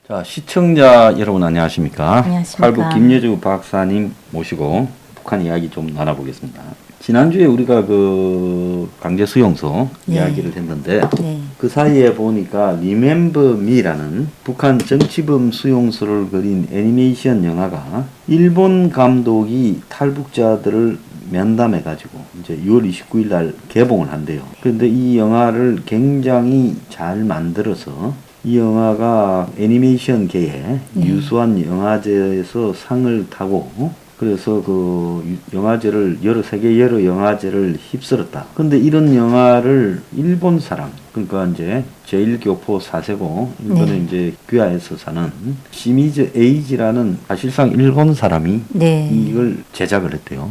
자, 시청자 여러분 안녕하십니까? 안녕하십니까? 팔북 김여주 박사님 모시고 북한 이야기 좀 나눠보겠습니다. 지난주에 우리가 그 강제 수용소 네. 이야기를 했는데 네. 그 사이에 보니까 Remember Me라는 북한 정치범 수용소를 그린 애니메이션 영화가 일본 감독이 탈북자들을 면담해가지고 이제 6월 29일 날 개봉을 한대요. 그런데 이 영화를 굉장히 잘 만들어서 이 영화가 애니메이션계에 유수한 영화제에서 상을 타고 그래서 그 영화제를 세계 여러 영화제를 휩쓸었다. 근데 이런 영화를 일본 사람, 그러니까 이제 제1교포 4세고 일본에 이제 귀화해서 사는 시미즈 에이지라는 사실상 일본 사람이 이걸 제작을 했대요.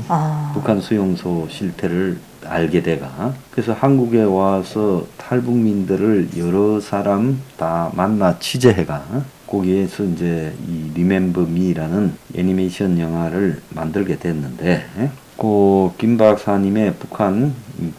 북한 수용소 실태를 알게 돼가. 그래서 한국에 와서 탈북민들을 여러 사람 다 만나 취재해가 거기에서 이제 이 Remember Me라는 애니메이션 영화를 만들게 됐는데, 그 김 박사님의 북한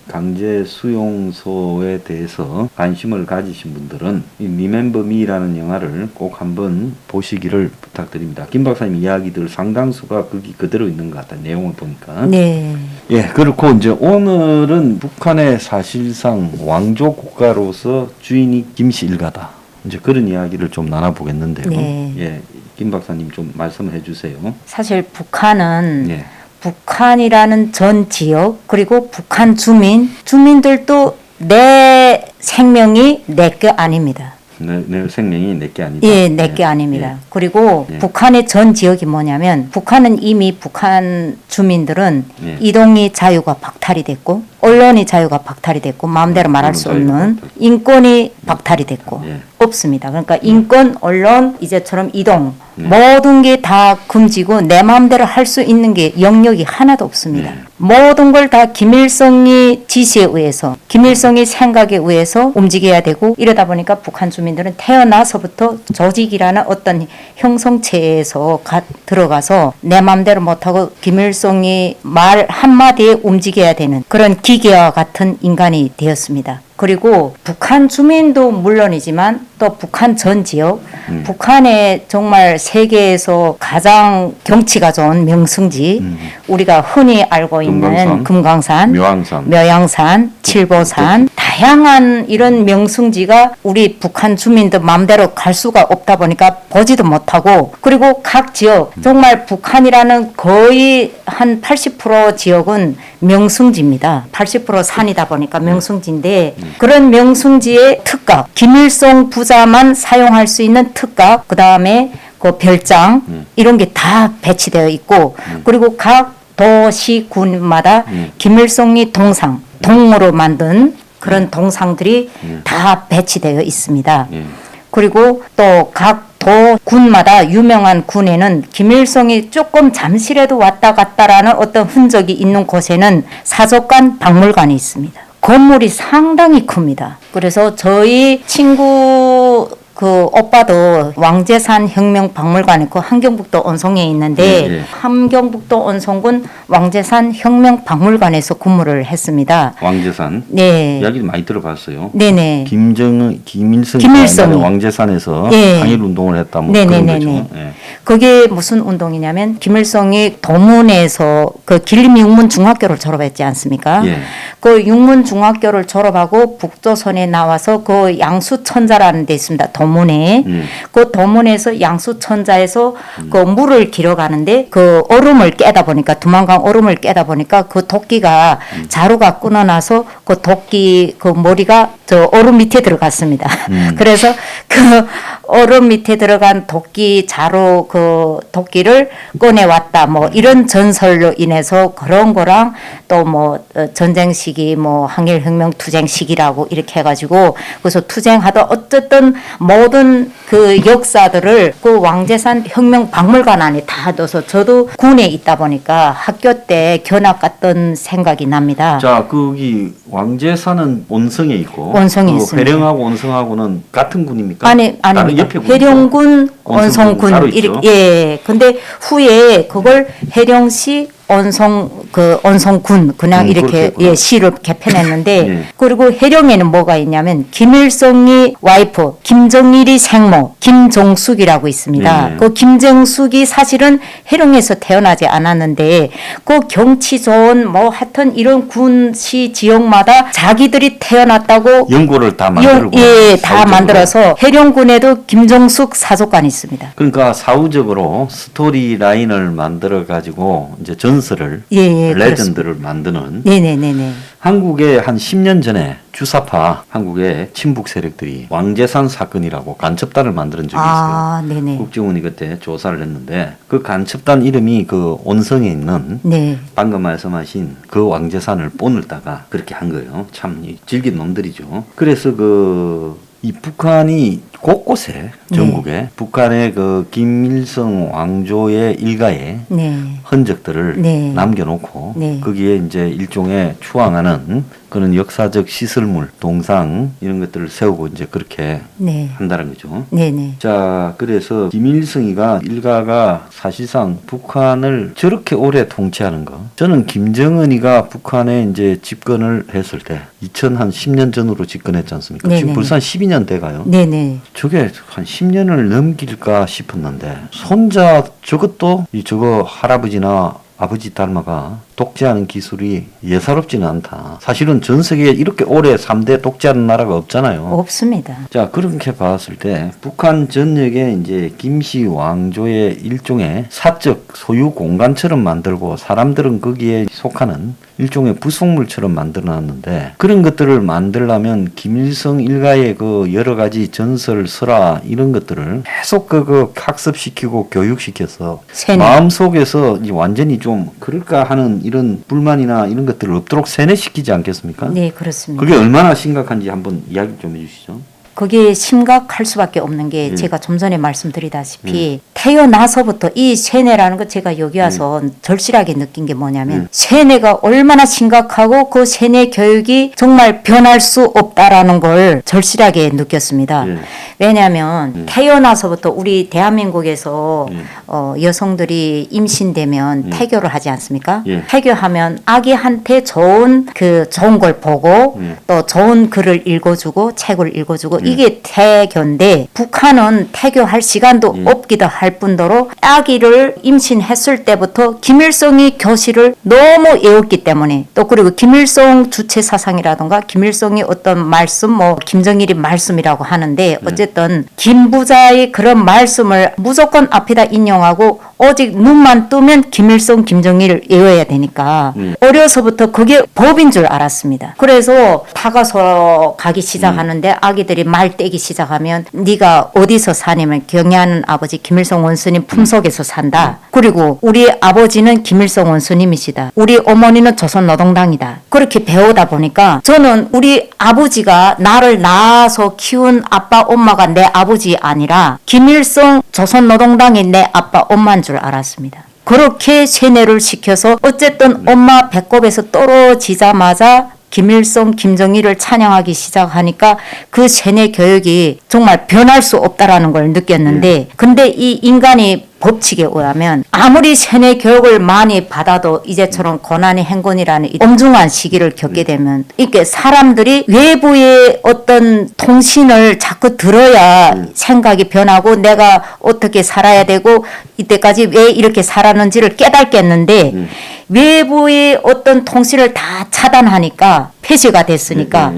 강제 수용소에 대해서 관심을 가지신 분들은 이 Remember Me라는 영화를 꼭 한번 보시기를 부탁드립니다. 김 박사님 이야기들 상당수가 거기 그대로 있는 것 같아요. 내용을 보니까. 네. 예, 그렇고 이제 오늘은 북한의 사실상 왕조 국가로서 주인이 김씨 일가다. 이제 그런 이야기를 좀 나눠보겠는데요. 네. 예, 김 박사님 좀 말씀을 해주세요. 사실 북한은 예. 북한이라는 전 지역 그리고 북한 주민들도 내 생명이 내 게 아닙니다. 내 생명이 내게 아니다. 예, 내 게 아닙니다. 예. 그리고 예. 북한의 전 지역이 뭐냐면 북한은 이미 북한 주민들은 예. 이동이 자유가 박탈이 됐고 언론이 자유가 박탈이 됐고 마음대로 말할 수 언론 자유가 없는 박탈. 인권이 박탈이 됐고 예. 없습니다. 그러니까 인권, 언론, 이제처럼 이동 예. 모든 게 다 금지고 내 마음대로 할 수 있는 게 영역이 하나도 없습니다. 예. 모든 걸 다 김일성이 지시에 의해서 김일성이 생각에 의해서 움직여야 되고 이러다 보니까 북한 주민들은 태어나서부터 조직이라는 어떤 형성체에서 들어가서 내 마음대로 못하고 김일성이 말 한마디에 움직여야 되는 그런 기계와 같은 인간이 되었습니다. 그리고 북한 주민도 물론이지만 또 북한 전 지역, 북한의 정말 세계에서 가장 경치가 좋은 명승지, 우리가 흔히 알고 있는 금강산, 묘양산, 칠보산, 다양한 이런 명승지가 우리 북한 주민들 마음대로 갈 수가 없다 보니까 보지도 못하고 그리고 각 지역, 정말 북한이라는 거의 한 80% 지역은 명승지입니다. 80% 산이다 보니까 명승지인데 그런 명승지의 특각, 김일성 부자만 사용할 수 있는 특각, 그 다음에 그 별장 이런 게 다 배치되어 있고 그리고 각 도시군마다 김일성이 동으로 만든 그런 동상들이 다 배치되어 있습니다. 그리고 또 각 군마다 유명한 군에는 김일성이 조금 잠시라도 왔다 갔다라는 어떤 흔적이 있는 곳에는 사족관 박물관이 있습니다. 건물이 상당히 큽니다. 그래서 저희 친구 그 오빠도 왕제산 혁명박물관에 그 함경북도 온송에 있는데 함경북도 온송군 왕제산 혁명박물관에서 근무를 했습니다. 왕제산. 네. 이야기 많이 들어봤어요. 네네. 김일성이 왕제산에서 항일 운동을 했다. 뭐 그런 거죠. 네. 그게 무슨 운동이냐면 김일성이 도문에서 그 길림육문 중학교를 졸업했지 않습니까? 예. 그 육문 중학교를 졸업하고 북조선에 나와서 그 양수천자라는 데 있습니다. 도문에. 그 도문에서 양수천자에서 그 물을 길어가는데 그 얼음을 깨다 보니까 두만강 얼음을 깨다 보니까 그 도끼가 자루가 끊어나서 그 도끼 그 머리가 저 얼음 밑에 들어갔습니다. 그래서 그 얼음 밑에 들어간 도끼 자루 그 도끼를 꺼내왔다. 뭐 이런 전설로 인해서 그런 거랑 또 뭐 전쟁 시기 뭐 항일혁명 투쟁 시기라고 이렇게 해가지고 그래서 투쟁하다 어쨌든 모든 그 역사들을 그 왕제산 혁명박물관 안에 다 넣어서 저도 군에 있다 보니까 학교 때 견학 갔던 생각이 납니다. 자, 거기 왕제산은 온성에 있고 온성에 그 있습니다. 회령하고 온성하고는 같은 군입니까? 아닙니다. 옆에 해령군, 온성군 이렇게. 예. 근데 후에 그걸 해령시 언성군 그냥 이렇게 그렇겠구나. 시를 개편했는데 예. 그리고 해령에는 뭐가 있냐면 김일성이 와이프, 김정일이 생모, 김정숙이라고 있습니다. 예. 그 김정숙이 사실은 해령에서 태어나지 않았는데 그 경치 좋은 뭐 하여튼 이런 군시 지역마다 자기들이 태어났다고 연고를 다 만들고 다 사후적으로. 만들어서 해령군에도 김정숙 사족관이 있습니다. 그러니까 사후적으로 스토리 라인을 만들어 가지고 이제 전설을 예, 레전드를 만드는 네네네네. 한국에 한 10년 전에 주사파 한국의 친북 세력들이 왕재산 사건이라고 간첩단을 만든 적이 있어요. 아, 네네. 국정원이 그때 조사를 했는데 그 간첩단 이름이 그 온성에 있는 네. 방금 말씀하신 그 왕재산을 본을다가 그렇게 한 거예요. 참 질긴 놈들이죠. 그래서 이 북한이 곳곳에 전국에 북한의 그 김일성 왕조의 일가의 네. 흔적들을 네. 남겨놓고 네. 거기에 이제 일종의 추앙하는 그런 역사적 시설물, 동상 이런 것들을 세우고 이제 그렇게 네. 한다는 거죠. 네네. 자, 그래서 김일성이가 일가가 사실상 북한을 저렇게 오래 통치하는 거. 저는 김정은이가 북한에 이제 집권을 했을 때 2010년 전으로 집권했지 않습니까? 네네네. 지금 벌써 한 12년 돼가요. 네네. 저게 한 10년을 넘길까 싶었는데 손자 저것도 저거 할아버지나 아버지 닮아가 독재하는 기술이 예사롭지는 않다. 사실은 전 세계에 이렇게 오래 3대 독재하는 나라가 없잖아요. 없습니다. 자, 그렇게 봤을 때 북한 전역에 이제 김씨 왕조의 일종의 사적 소유 공간처럼 만들고 사람들은 거기에 속하는 일종의 부속물처럼 만들어놨는데 그런 것들을 만들려면 김일성 일가의 그 여러 가지 전설, 설화 이런 것들을 계속 그 학습시키고 교육시켜서 세뇌. 마음속에서 이제 완전히 좀 그럴까 하는 이런 불만이나 이런 것들을 없도록 세뇌시키지 않겠습니까? 네, 그렇습니다. 그게 얼마나 심각한지 한번 이야기 좀 해주시죠. 그게 심각할 수밖에 없는 게 제가 좀 전에 말씀드리다시피 태어나서부터 이 세뇌라는 거 제가 여기 와서 절실하게 느낀 게 뭐냐면 세뇌가 얼마나 심각하고 그 세뇌 교육이 정말 변할 수 없다라는 걸 절실하게 느꼈습니다. 왜냐하면 태어나서부터 우리 대한민국에서 여성들이 임신되면 태교를 하지 않습니까? 태교하면 아기한테 좋은 걸 보고 또 좋은 글을 읽어주고 책을 읽어주고 이게 태교인데 북한은 태교할 시간도 없기도 할 뿐더러 아기를 임신했을 때부터 김일성이 교실을 너무 외웠기 때문에 또 그리고 김일성 주체 사상이라든가 김일성이 어떤 말씀 김정일이 말씀이라고 하는데 어쨌든 김부자의 그런 말씀을 무조건 앞에다 인용하고 오직 눈만 뜨면 김일성, 김정일을 외워야 되니까 어려서부터 그게 법인 줄 알았습니다. 그래서 다가서 가기 시작하는데 아기들이 말 떼기 시작하면 네가 어디서 사냐면 경애하는 아버지 김일성 원수님 품속에서 산다. 그리고 우리 아버지는 김일성 원수님이시다. 우리 어머니는 조선노동당이다. 그렇게 배우다 보니까 저는 우리 아버지가 나를 낳아서 키운 아빠 엄마가 내 아버지 아니라 김일성 조선노동당이 내 아빠 엄마인 줄 알았습니다. 그렇게 세뇌를 시켜서 어쨌든 엄마 배꼽에서 떨어지자마자 김일성, 김정일을 찬양하기 시작하니까 그 세뇌 교육이 정말 변할 수 없다라는 걸 느꼈는데 근데 이 인간이 법칙에 의하면 아무리 세뇌 교육을 많이 받아도 이제처럼 고난의 행군이라는 이 엄중한 시기를 겪게 되면 이게 사람들이 외부의 어떤 통신을 자꾸 들어야 생각이 변하고 내가 어떻게 살아야 되고 이때까지 왜 이렇게 살았는지를 깨닫겠는데 외부의 어떤 통신을 다 차단하니까 폐쇄가 됐으니까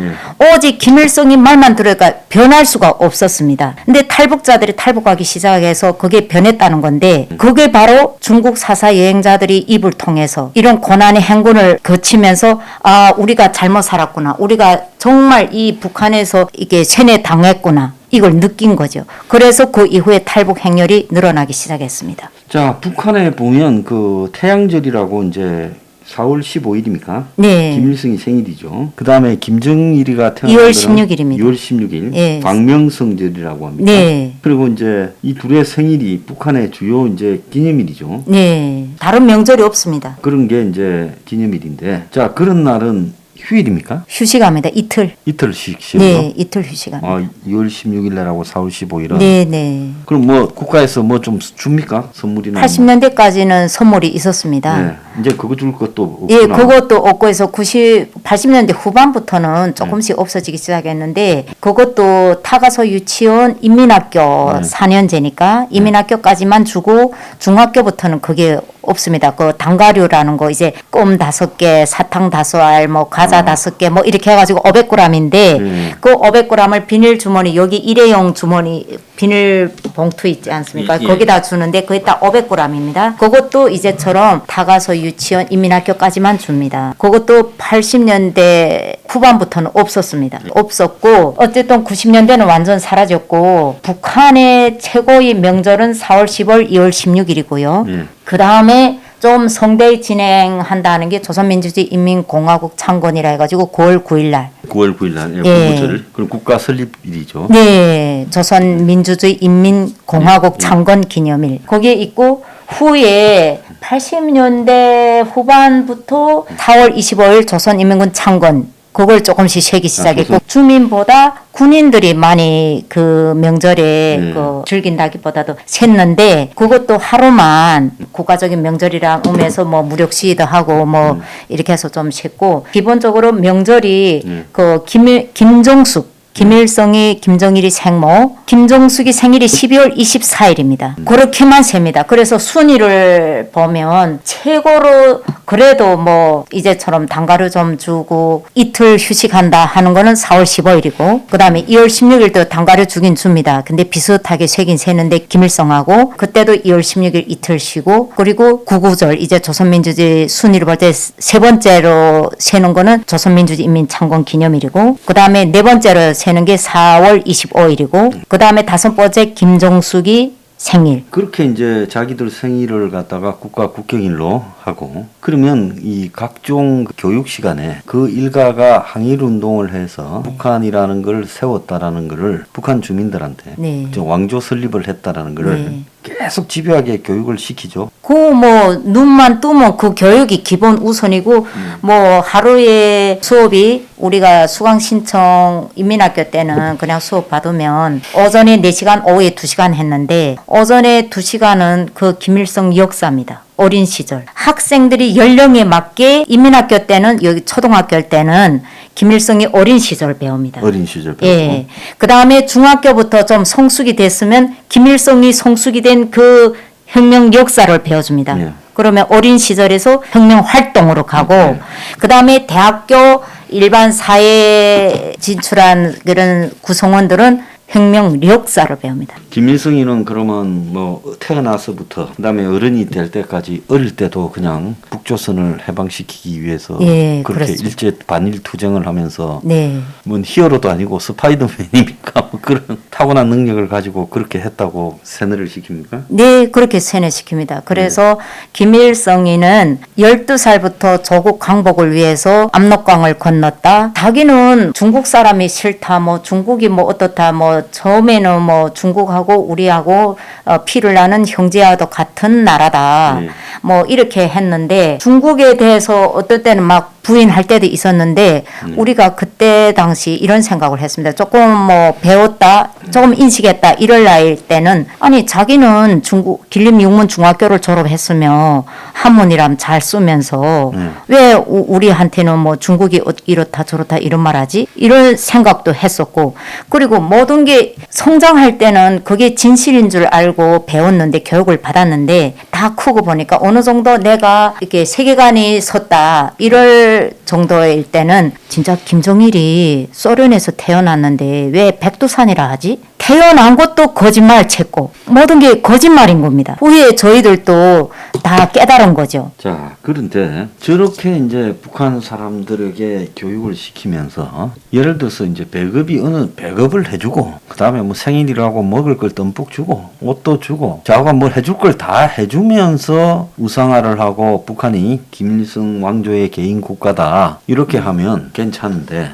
오직 김일성이 말만 들으니까 변할 수가 없었습니다. 근데 탈북자들이 탈북하기 시작해서 그게 변했다는 건데 그게 바로 중국 사사 여행자들이 입을 통해서 이런 고난의 행군을 거치면서 아 우리가 잘못 살았구나. 우리가 정말 이 북한에서 이게 세뇌 당했구나. 이걸 느낀 거죠. 그래서 그 이후에 탈북 행렬이 늘어나기 시작했습니다. 자, 북한에 보면 그 태양절이라고 이제 4월 15일입니까? 네. 김일성이 생일이죠. 그 다음에 김정일이가 태어난 2월 거는 16일입니다. 2월 16일. 예. 광명성절이라고 합니다. 네. 그리고 이제 이 둘의 생일이 북한의 주요 이제 기념일이죠. 네. 다른 명절이 없습니다. 그런 게 이제 기념일인데, 자, 그런 날은 휴일입니까? 휴식합니다. 이틀. 이틀씩 쉬어요? 네, 이틀 휴식합니다. 2월 16일 날하고 4월 15일은. 네, 네. 그럼 뭐 국가에서 뭐 좀 줍니까? 선물이나. 80년대까지는 선물이 있었습니다. 네. 이제 그거 줄 것도 예, 없구나. 그것도 없고 해서 80년대 후반부터는 조금씩 없어지기 시작했는데 그것도 타가서 유치원 인민학교 4년제니까 인민학교까지만 주고 중학교부터는 그게 없습니다. 그 단가류라는 거 이제 껌 5개, 사탕 5알, 뭐 과자 5개 뭐 이렇게 해가지고 500g인데 그 500g을 비닐 주머니 여기 일회용 주머니 비닐 봉투 있지 않습니까? 예. 거기다 주는데 그게 딱 500g입니다. 그것도 이제처럼 타가서 유치원 인민학교까지만 줍니다. 그것도 80년대 후반부터는 없었습니다. 없었고 어쨌든 90년대는 완전 사라졌고 북한의 최고의 명절은 4월 10월 2월 16일이고요. 예. 그 다음에 좀 성대히 진행한다는 게 조선민주주의 인민공화국 창건이라 해가지고 9월 9일 날. 9월 9일 날 예. 공무절. 그럼 국가 설립일이죠. 네, 조선민주주의 인민공화국 창건 기념일. 거기에 있고 후에 80년대 후반부터 4월 25일 조선인민군 창건. 그걸 조금씩 세기 시작했고 주민보다 군인들이 많이 그 명절에 그 즐긴다기보다도 샜는데 그것도 하루만 국가적인 명절이랑 의미해서 뭐 무력 시위도 하고 뭐 이렇게 해서 좀 샜고 기본적으로 명절이 그 김종숙 김일성이 김정일이 생모, 김종숙이 생일이 12월 24일입니다. 그렇게만 셉니다. 그래서 순위를 보면 최고로 그래도 뭐 이제처럼 단가를 좀 주고 이틀 휴식한다 하는 거는 4월 15일이고 그 다음에 2월 16일도 단가를 주긴 줍니다. 근데 비슷하게 세긴 세는데 김일성하고 그때도 2월 16일 이틀 쉬고 그리고 구구절 이제 조선민주주의 순위를 볼 때 세 번째로 세는 거는 조선민주주의 인민창건 기념일이고 그 다음에 네 번째로 세는 게 4월 25일이고 그 다음에 다섯 번째 김종숙이 생일. 그렇게 이제 자기들 생일을 갖다가 국가 국경일로 하고 그러면 이 각종 교육 시간에 그 일가가 항일 운동을 해서 북한이라는 걸 세웠다라는 거를 북한 주민들한테 네. 왕조 설립을 했다라는 거를 네. 계속 집요하게 교육을 시키죠. 그 뭐 눈만 뜨면 그 교육이 기본 우선이고 뭐 하루에 수업이 우리가 수강 신청 인민학교 때는 그냥 수업 받으면 오전에 4시간 오후에 2시간 했는데 오전에 2시간은 그 김일성 역사입니다. 어린 시절 학생들이 연령에 맞게 인민학교 때는 여기 초등학교 때는 김일성이 어린 시절 배웁니다. 어린 시절 배우고. 예. 그 다음에 중학교부터 좀 성숙이 됐으면 김일성이 성숙이 된 그 혁명 역사를 배워줍니다. 예. 그러면 어린 시절에서 혁명 활동으로 가고 그 다음에 대학교 일반 사회에 진출한 그런 구성원들은 혁명 역사를 배웁니다. 김일성이는 그러면 뭐 태어나서부터 그다음에 어른이 될 때까지 어릴 때도 그냥 북조선을 해방시키기 위해서 예, 그렇게 그렇습니다. 일제 반일 투쟁을 하면서 네. 뭐 히어로도 아니고 스파이더맨입니까? 뭐 그런 타고난 능력을 가지고 그렇게 했다고 세뇌를 시킵니까? 네, 그렇게 세뇌시킵니다. 그래서 김일성이는 12살부터 조국 강복을 위해서 압록강을 건넜다. 자기는 중국 사람이 싫다. 뭐 중국이 뭐 어떻다. 뭐 처음에는 뭐 중국하고 우리하고 피를 나는 형제와도 같은 나라다. 뭐 이렇게 했는데 중국에 대해서 어떨 때는 막 부인할 때도 있었는데 우리가 그때 당시 이런 생각을 했습니다. 조금 뭐 배웠다, 조금 인식했다 이럴 나이일 때는 아니 자기는 중국 길림육문 중학교를 졸업했으며 한문이람 잘 쓰면서 왜 우리한테는 뭐 중국이 이렇다 저렇다 이런 말하지? 이런 생각도 했었고 그리고 모든 게 성장할 때는 그게 진실인 줄 알고 배웠는데 교육을 받았는데 다 크고 보니까 어느 정도 내가 이렇게 세계관이 섰다 이럴 정도일 때는 진짜 김정일이 소련에서 태어났는데 왜 백두산이라 하지? 태어난 것도 거짓말 쳤고 모든 게 거짓말인 겁니다. 후에 저희들도 다 깨달은 거죠. 자, 그런데 저렇게 이제 북한 사람들에게 교육을 시키면서 예를 들어서 이제 배급을 해주고 그 다음에 뭐 생일이라고 먹을 걸 듬뿍 주고 옷도 주고 자가 뭘 해줄 걸 다 해주면서 우상화를 하고 북한이 김일성 왕조의 개인 국가다 이렇게 하면 괜찮은데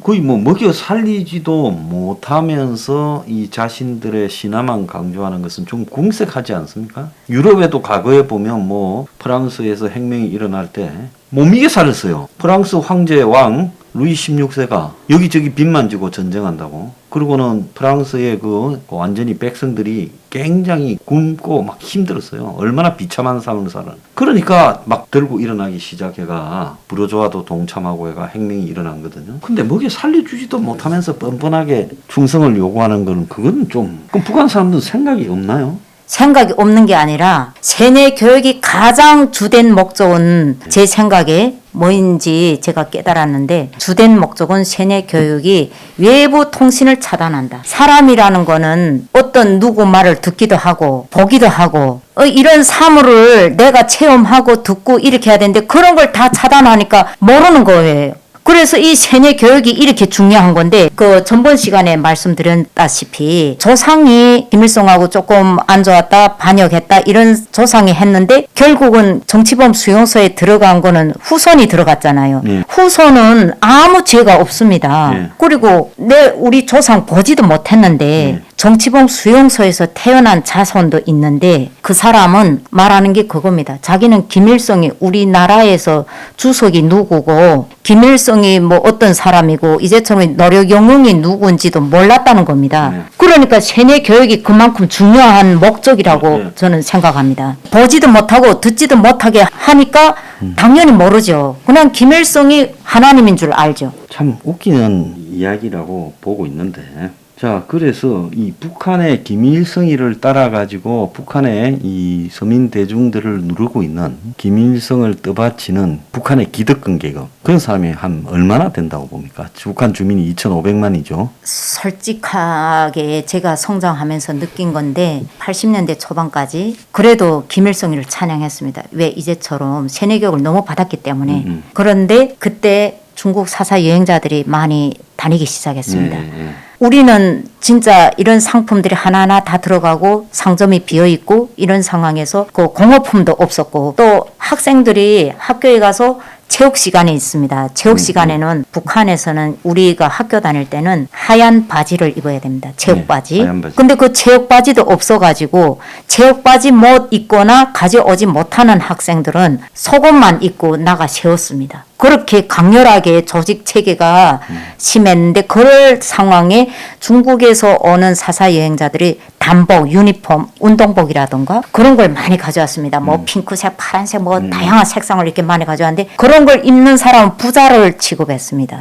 거의 뭐 먹여 살리지도 못하면서 이 자신들의 신화만 강조하는 것은 좀 궁색하지 않습니까? 유럽에도 과거에 보면 뭐 프랑스에서 혁명이 일어날 때 못 이겨 살았어요. 프랑스 황제 왕 루이 16세가 여기저기 빚만 지고 전쟁한다고. 그리고는 프랑스의 그 완전히 백성들이 굉장히 굶고 막 힘들었어요. 얼마나 비참한 삶을 살아. 그러니까 막 들고 일어나기 시작해가 부르조아도 동참하고 해가 혁명이 일어난 거거든요. 근데 먹여 살려주지도 못하면서 뻔뻔하게 충성을 요구하는 거는 그건 좀 그럼 북한 사람들은 생각이 없나요? 생각이 없는 게 아니라 세뇌 교육이 가장 주된 목적은 제 생각에 뭐인지 제가 깨달았는데 주된 목적은 세뇌 교육이 외부 통신을 차단한다. 사람이라는 거는 어떤 누구 말을 듣기도 하고 보기도 하고 이런 사물을 내가 체험하고 듣고 이렇게 해야 되는데 그런 걸 다 차단하니까 모르는 거예요. 그래서 이 세뇌 교육이 이렇게 중요한 건데 그 전번 시간에 말씀드렸다시피 조상이 김일성하고 조금 안 좋았다 반역했다 이런 조상이 했는데 결국은 정치범 수용소에 들어간 거는 후손이 들어갔잖아요. 후손은 아무 죄가 없습니다. 그리고 우리 조상 보지도 못했는데 정치범 수용소에서 태어난 자손도 있는데 그 사람은 말하는 게 그겁니다. 자기는 김일성이 우리나라에서 주석이 누구고 김일성이 뭐 어떤 사람이고 이제처럼 노력 영웅이 누구인지도 몰랐다는 겁니다. 그러니까 세뇌 교육이 그만큼 중요한 목적이라고 저는 생각합니다. 보지도 못하고 듣지도 못하게 하니까 당연히 모르죠. 그냥 김일성이 하나님인 줄 알죠. 참 웃기는 이야기라고 보고 있는데 자, 그래서 이 북한의 김일성이를 따라가지고 북한의 이 서민 대중들을 누르고 있는 김일성을 떠받치는 북한의 기득권 계급 그런 사람이 한 얼마나 된다고 봅니까? 북한 주민이 2,500만이죠. 솔직하게 제가 성장하면서 느낀 건데 80년대 초반까지 그래도 김일성이를 찬양했습니다. 왜 이제처럼 세뇌교육을 너무 받았기 때문에. 그런데 그때 중국 사사 여행자들이 많이 다니기 시작했습니다. 우리는 진짜 이런 상품들이 하나하나 다 들어가고 상점이 비어있고 이런 상황에서 그 공업품도 없었고 또 학생들이 학교에 가서 체육 시간이 있습니다. 체육 시간에는 북한에서는 우리가 학교 다닐 때는 하얀 바지를 입어야 됩니다. 체육 바지. 근데 그 체육 바지도 없어가지고 체육 바지 못 입거나 가져오지 못하는 학생들은 속옷만 입고 나가 세웠습니다. 그렇게 강렬하게 조직 체계가 심했는데 그럴 상황에 중국에서 오는 사사 여행자들이 단복, 유니폼, 운동복이라던가 그런 걸 많이 가져왔습니다. 뭐 핑크색, 파란색 뭐 다양한 색상을 이렇게 많이 가져왔는데 그런 걸 입는 사람은 부자를 취급했습니다.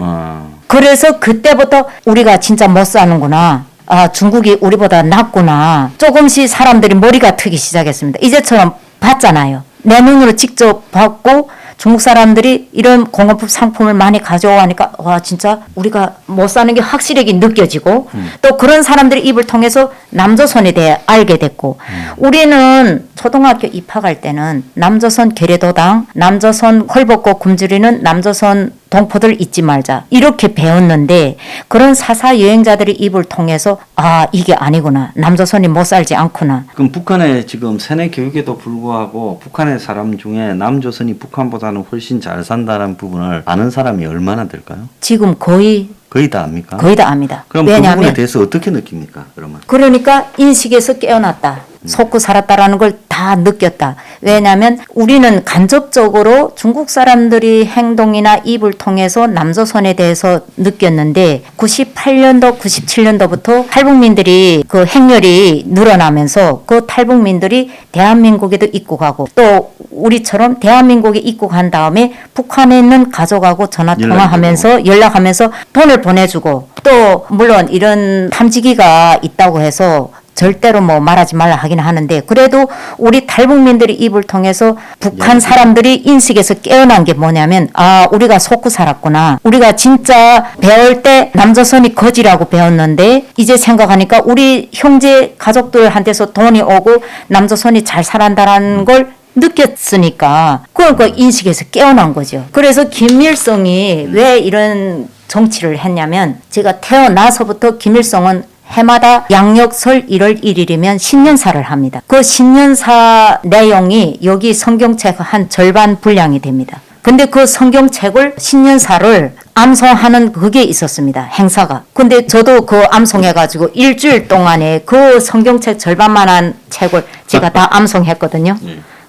그래서 그때부터 우리가 진짜 못 사는구나. 아, 중국이 우리보다 낫구나. 조금씩 사람들이 머리가 트기 시작했습니다. 이제처럼 봤잖아요. 내 눈으로 직접 봤고 중국 사람들이 이런 공업품 상품을 많이 가져오니까 와 진짜 우리가 못 사는 게 확실하게 느껴지고 또 그런 사람들의 입을 통해서 남조선에 대해 알게 됐고 우리는 초등학교 입학할 때는 남조선 계례도당, 남조선 헐벗고 굶주리는 남조선 동포들 잊지 말자 이렇게 배웠는데 그런 사사 여행자들의 입을 통해서 아 이게 아니구나 남조선이 못 살지 않구나. 그럼 북한의 지금 세뇌 교육에도 불구하고 북한의 사람 중에 남조선이 북한보다는 훨씬 잘 산다는 부분을 아는 사람이 얼마나 될까요? 지금 거의 다 압니까? 거의 다 압니다. 그럼 왜냐하면 그 부분에 대해서 어떻게 느낍니까? 그러면 그러니까 인식에서 깨어났다. 속고 살았다라는 걸 다 느꼈다. 왜냐하면 우리는 간접적으로 중국 사람들이 행동이나 입을 통해서 남조선에 대해서 느꼈는데 98년도, 97년도부터 탈북민들이 그 행렬이 늘어나면서 그 탈북민들이 대한민국에도 입국하고 또 우리처럼 대한민국에 입국한 다음에 북한에 있는 가족하고 전화 통화하면서 연락하면서 돈을 보내주고 또 물론 이런 탐지기가 있다고 해서 절대로 뭐 말하지 말라 하긴 하는데 그래도 우리 탈북민들의 입을 통해서 북한 사람들이 인식에서 깨어난 게 뭐냐면 아 우리가 속고 살았구나. 우리가 진짜 배울 때 남조선이 거지라고 배웠는데 이제 생각하니까 우리 형제 가족들한테서 돈이 오고 남조선이 잘 살았다라는 걸 느꼈으니까 그러니까 인식에서 깨어난 거죠. 그래서 김일성이 왜 이런 정치를 했냐면 제가 태어나서부터 김일성은 해마다 양력설 1월 1일이면 신년사를 합니다. 그 신년사 내용이 여기 성경책 한 절반 분량이 됩니다. 근데 그 성경책을 신년사를 암송하는 그게 있었습니다. 행사가. 근데 저도 그 암송해가지고 일주일 동안에 그 성경책 절반만한 책을 제가 다 암송했거든요.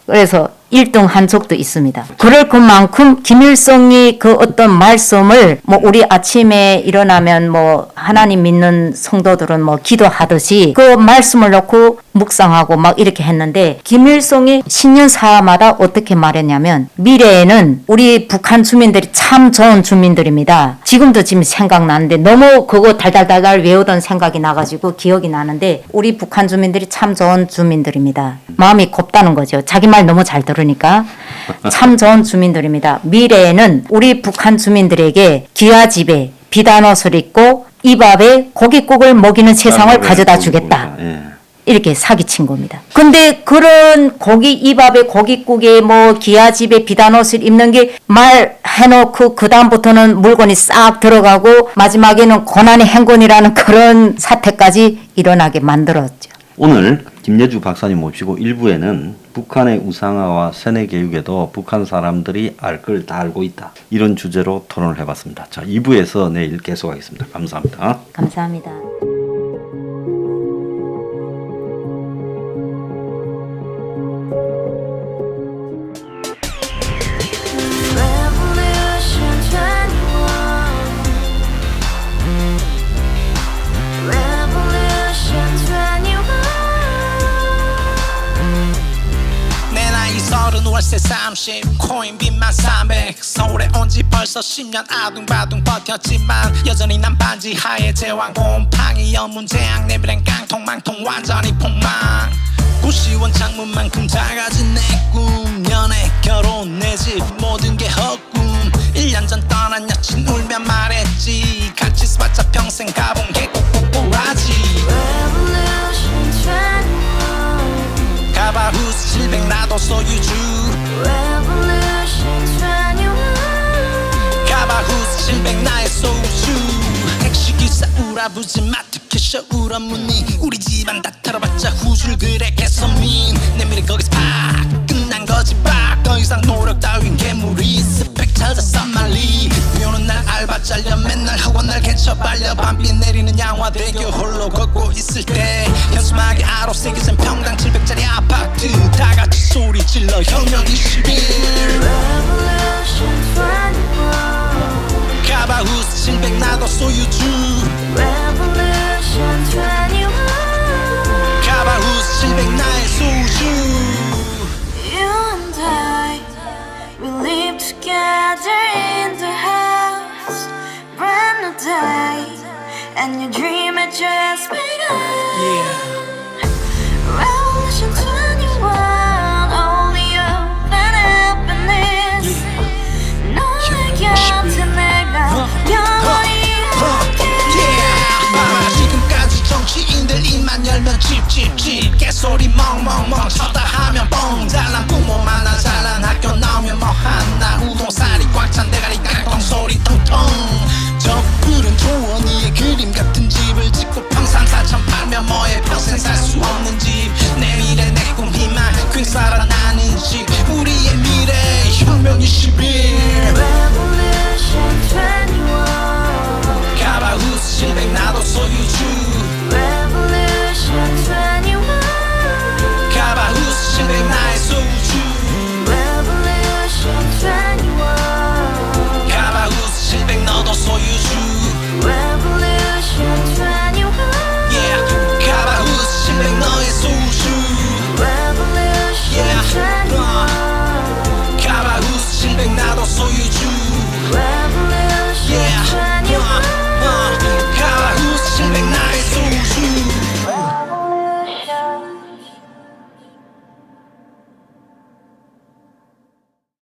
그래서 1등 한 적도 있습니다. 그럴 것만큼 김일성이 그 어떤 말씀을 뭐 우리 아침에 일어나면 뭐 하나님 믿는 성도들은 뭐 기도하듯이 그 말씀을 놓고 묵상하고 막 이렇게 했는데 김일성이 신년사마다 어떻게 말했냐면 미래에는 우리 북한 주민들이 참 좋은 주민들입니다. 지금도 지금 생각나는데 너무 그거 달달달달 외우던 생각이 나가지고 기억이 나는데 우리 북한 주민들이 참 좋은 주민들입니다. 마음이 곱다는 거죠. 자기 말 너무 잘 들으니까 참 좋은 주민들입니다. 미래에는 우리 북한 주민들에게 기와집에 비단 옷을 입고 이 밥에 고깃국을 먹이는 세상을 가져다 주겠다. 이렇게 사기친 겁니다. 근데 그런 고기 이 밥에 고깃국에 뭐 기아집에 비단 옷을 입는 게 말해놓고 그 다음부터는 물건이 싹 들어가고 마지막에는 고난의 행군이라는 그런 사태까지 일어나게 만들었죠. 오늘 김예주 박사님 모시고 1부에는 북한의 우상화와 세뇌 교육에도 북한 사람들이 알 걸 다 알고 있다. 이런 주제로 토론을 해봤습니다. 자, 2부에서 내일 계속하겠습니다. 감사합니다. 감사합니다. 월세 30 코인빚만 300 서울에 온 지 벌써 10년 아둥바둥 버텼지만 여전히 난 반지 하에 제왕 곰팡이 연문제약 내비랑 깡통망통 완전히 폭망 90원 창문만큼 작아진 내 꿈 연애 결혼 내 집 모든 게 헛꿈 1년 전 떠난 여친 울며 말했지 같이 써봤자 평생 가본 게 꼭꼭꼭하지 가바후스 700 나도 소유주 가바후스 700 나의 소유주 택시기사 우라부지 마트 캐셔 울어무니 우리 집안 다 털어봤자 후줄 그래 개선민 내 미래 거기서 팍 끝난 거지 팍더 이상 노력 따윈 괴물이 스펙 찾아서 말리 비오는 날 알바 잘려 맨날 학원 날 개쳐 발려 밤비 내리는 양화대교 홀로 걷고 있을 때 현수막에 아로 새겨진 평당 700짜리 아파트 다같이 소리 질러 혁명 21 가바후스 700 나도 소유주 가바후스 700 나의 소유주 You and I, we live together in the house, brand new day, and your dream had just begun. Revolution 21, only open happiness. 너의 곁에 내가 영원히 지금까지 정치인들 입만 열면 찝찝찝 개소리 멍멍멍 쳤다 하면 뻥 잘난 부모 만나 잘난